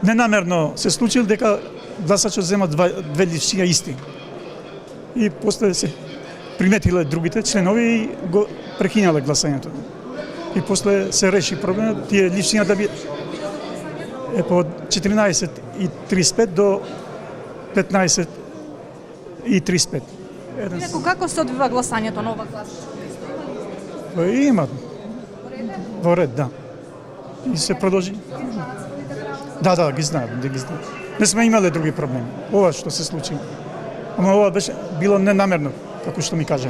ненамерно се случил дека гласачот зема две листчиња исти. И после се приметиле другите членови и го прекинале гласањето. И после се реши проблемот, тие листчиња да би по 14:35 до 15:35. Инаку како се одвива гласањето на ова гласачка листа? Има во ред, да. И се продолжи. Да, ги знаем. Не сме имале други проблеми. Ова што се случи. Ама ова беше било ненамерно, како што ми кажа.